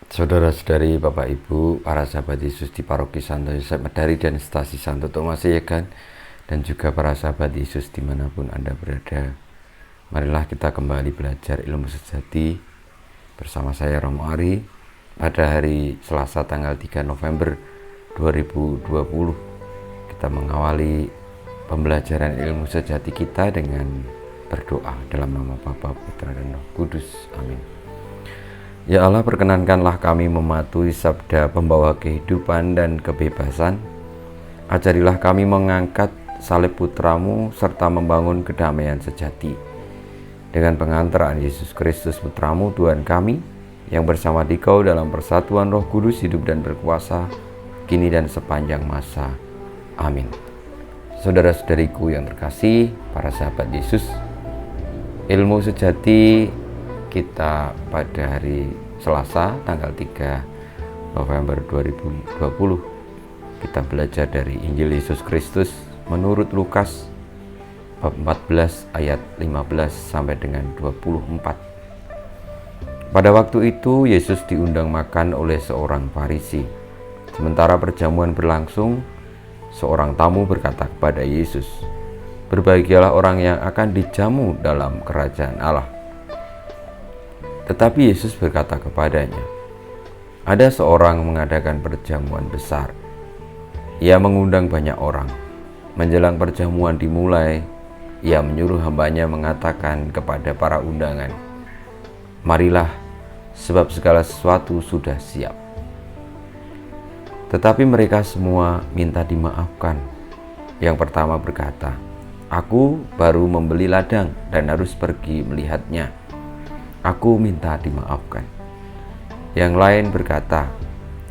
Saudara-saudari, Bapak Ibu, para sahabat Yesus di Paroki Santo Yosef Medari dan Stasi Santo Thomas Yegan, dan juga para sahabat Yesus dimanapun Anda berada, marilah kita kembali belajar ilmu sejati bersama saya Romo Ari pada hari Selasa tanggal 3 November 2020. Kita mengawali pembelajaran ilmu sejati kita dengan berdoa dalam nama Bapa, Putra, dan Roh Kudus. Amin. Ya Allah, perkenankanlah kami mematuhi sabda pembawa kehidupan dan kebebasan. Ajarilah kami mengangkat salib putramu serta membangun kedamaian sejati. Dengan pengantaran Yesus Kristus putramu Tuhan kami, yang bersama Dikau dalam persatuan Roh Kudus hidup dan berkuasa, kini dan sepanjang masa. Amin. Saudara-saudariku yang terkasih, para sahabat Yesus, ilmu sejati kita pada hari Selasa tanggal 3 November 2020 kita belajar dari Injil Yesus Kristus menurut Lukas bab 14 ayat 15 sampai dengan 24. Pada waktu itu Yesus diundang makan oleh seorang Farisi. Sementara perjamuan berlangsung, seorang tamu berkata kepada Yesus, "Berbahagialah orang yang akan dijamu dalam kerajaan Allah." Tetapi Yesus berkata kepadanya, "Ada seorang mengadakan perjamuan besar. Ia mengundang banyak orang. Menjelang perjamuan dimulai, ia menyuruh hambanya mengatakan kepada para undangan, 'Marilah, sebab segala sesuatu sudah siap.' Tetapi mereka semua minta dimaafkan. Yang pertama berkata, 'Aku baru membeli ladang dan harus pergi melihatnya. Aku minta dimaafkan.' Yang lain berkata,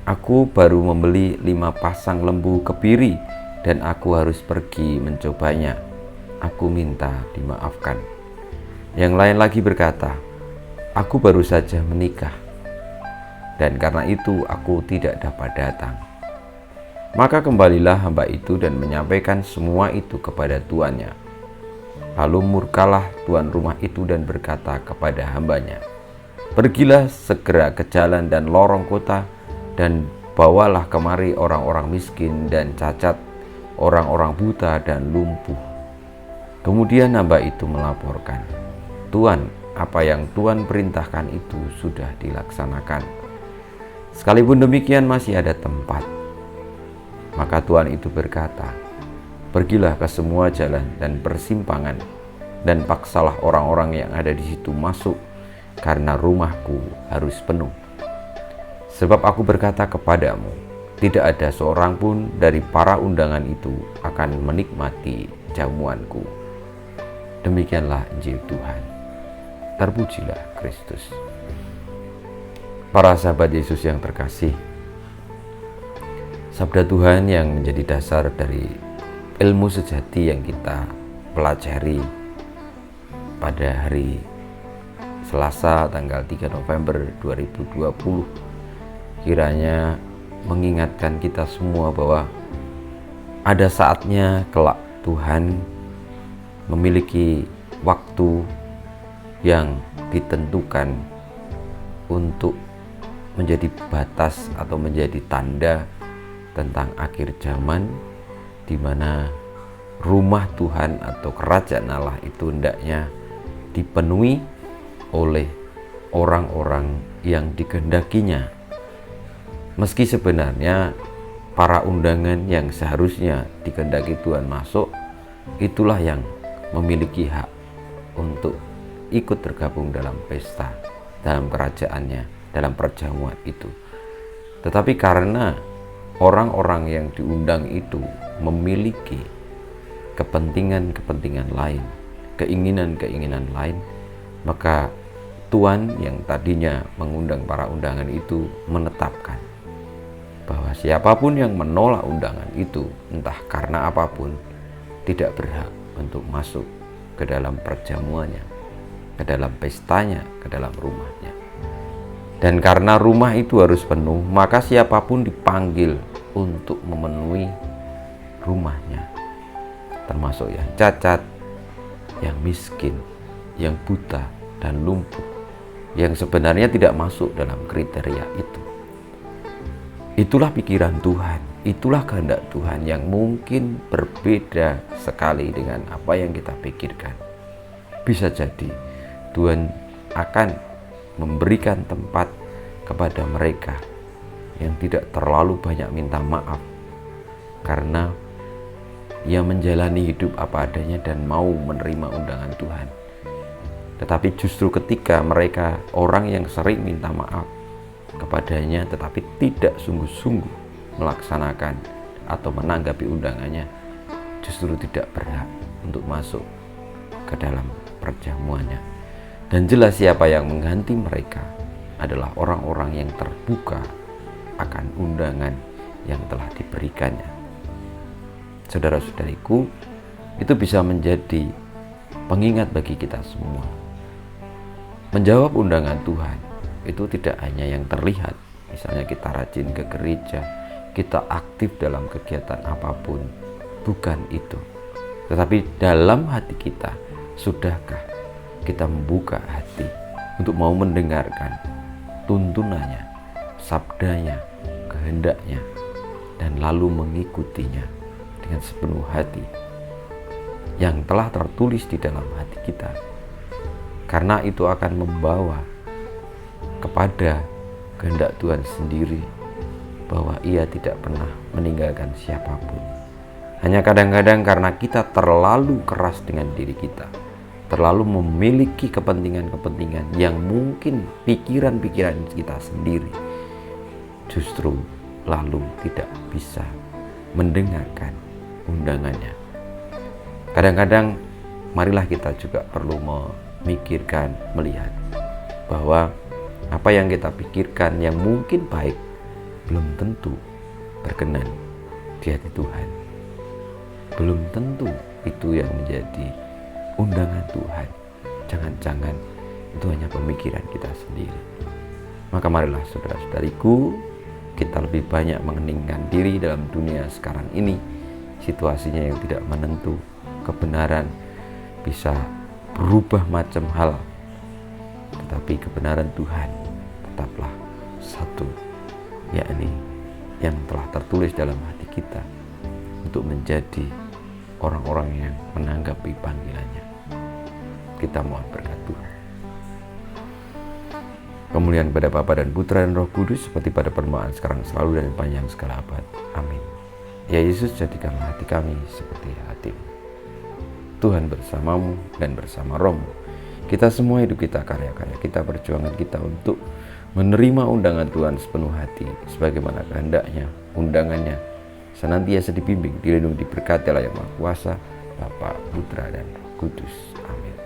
'Aku baru membeli 5 pasang lembu kebiri dan aku harus pergi mencobanya. Aku minta dimaafkan.' Yang lain lagi berkata, 'Aku baru saja menikah dan karena itu aku tidak dapat datang.' Maka kembalilah hamba itu dan menyampaikan semua itu kepada tuannya. Lalu murkalah tuan rumah itu dan berkata kepada hambanya, 'Pergilah segera ke jalan dan lorong kota dan bawalah kemari orang-orang miskin dan cacat, orang-orang buta dan lumpuh.' Kemudian hamba itu melaporkan, 'Tuan, apa yang Tuan perintahkan itu sudah dilaksanakan. Sekalipun demikian masih ada tempat.' Maka tuan itu berkata, 'Pergilah ke semua jalan dan persimpangan dan paksalah orang-orang yang ada di situ masuk, karena rumahku harus penuh. Sebab aku berkata kepadamu, tidak ada seorang pun dari para undangan itu akan menikmati jamuanku.' Demikianlah Injil Tuhan. Terpujilah Kristus." Para sahabat Yesus yang terkasih, sabda Tuhan yang menjadi dasar dari ilmu sejati yang kita pelajari pada hari Selasa tanggal 3 November 2020 kiranya mengingatkan kita semua bahwa ada saatnya kelak Tuhan memiliki waktu yang ditentukan untuk menjadi batas atau menjadi tanda tentang akhir zaman, di mana rumah Tuhan atau kerajaan Allah itu hendaknya dipenuhi oleh orang-orang yang dikehendakinya. Meski sebenarnya para undangan yang seharusnya dikehendaki Tuhan masuk, itulah yang memiliki hak untuk ikut tergabung dalam pesta, dalam kerajaannya, dalam perjamuan itu. Tetapi karena orang-orang yang diundang itu memiliki kepentingan-kepentingan lain, keinginan-keinginan lain, maka Tuhan yang tadinya mengundang para undangan itu menetapkan bahwa siapapun yang menolak undangan itu, entah karena apapun, tidak berhak untuk masuk ke dalam perjamuannya, ke dalam pestanya, ke dalam rumahnya. Dan karena rumah itu harus penuh, maka siapapun dipanggil untuk memenuhi rumahnya, termasuk yang cacat, yang miskin, yang buta, dan lumpuh, yang sebenarnya tidak masuk dalam kriteria itu. Itulah pikiran Tuhan, itulah kehendak Tuhan yang mungkin berbeda sekali dengan apa yang kita pikirkan. Bisa jadi Tuhan akan memberikan tempat kepada mereka yang tidak terlalu banyak minta maaf, karena ia menjalani hidup apa adanya dan mau menerima undangan Tuhan. Tetapi justru ketika mereka orang yang sering minta maaf kepadanya tetapi tidak sungguh-sungguh melaksanakan atau menanggapi undangannya, justru tidak berhak untuk masuk ke dalam perjamuannya. Dan jelas siapa yang mengganti mereka adalah orang-orang yang terbuka akan undangan yang telah diberikannya. Saudara-saudariku, itu bisa menjadi pengingat bagi kita semua. Menjawab undangan Tuhan itu tidak hanya yang terlihat, misalnya kita rajin ke gereja, kita aktif dalam kegiatan apapun, bukan itu. Tetapi dalam hati kita, sudahkah kita membuka hati untuk mau mendengarkan tuntunannya, sabdanya, kehendaknya, dan lalu mengikutinya dengan sepenuh hati yang telah tertulis di dalam hati kita, karena itu akan membawa kepada kehendak Tuhan sendiri, bahwa Ia tidak pernah meninggalkan siapapun. Hanya kadang-kadang karena kita terlalu keras dengan diri kita, terlalu memiliki kepentingan-kepentingan yang mungkin pikiran-pikiran kita sendiri, justru lalu tidak bisa mendengarkan undangannya. Kadang-kadang marilah kita juga perlu memikirkan, melihat bahwa apa yang kita pikirkan yang mungkin baik belum tentu berkenan di hati Tuhan. Belum tentu itu yang menjadi undangan Tuhan. Jangan-jangan itu hanya pemikiran kita sendiri. Maka marilah saudara-saudariku, kita lebih banyak mengeningkan diri dalam dunia sekarang ini. Situasinya yang tidak menentu, kebenaran bisa berubah macam hal, tetapi kebenaran Tuhan tetaplah satu, yakni yang telah tertulis dalam hati kita untuk menjadi orang-orang yang menanggapi panggilannya. Kita mohon berkat Tuhan. Kemuliaan kepada Bapa dan Putra dan Roh Kudus, seperti pada permulaan, sekarang, selalu, dan panjang segala abad. Amin. Ya Yesus, jadikanlah hati kami seperti hati-Mu. Tuhan bersamamu dan bersama Roh-Mu. Kita semua, hidup kita, karya-karya kita, perjuangan kita untuk menerima undangan Tuhan sepenuh hati, sebagaimana kehendaknya, undangannya, senantiasa dibimbing, dilindungi, diberkati oleh Yang Maha Kuasa, Bapa, Putra, dan Roh Kudus. Amin.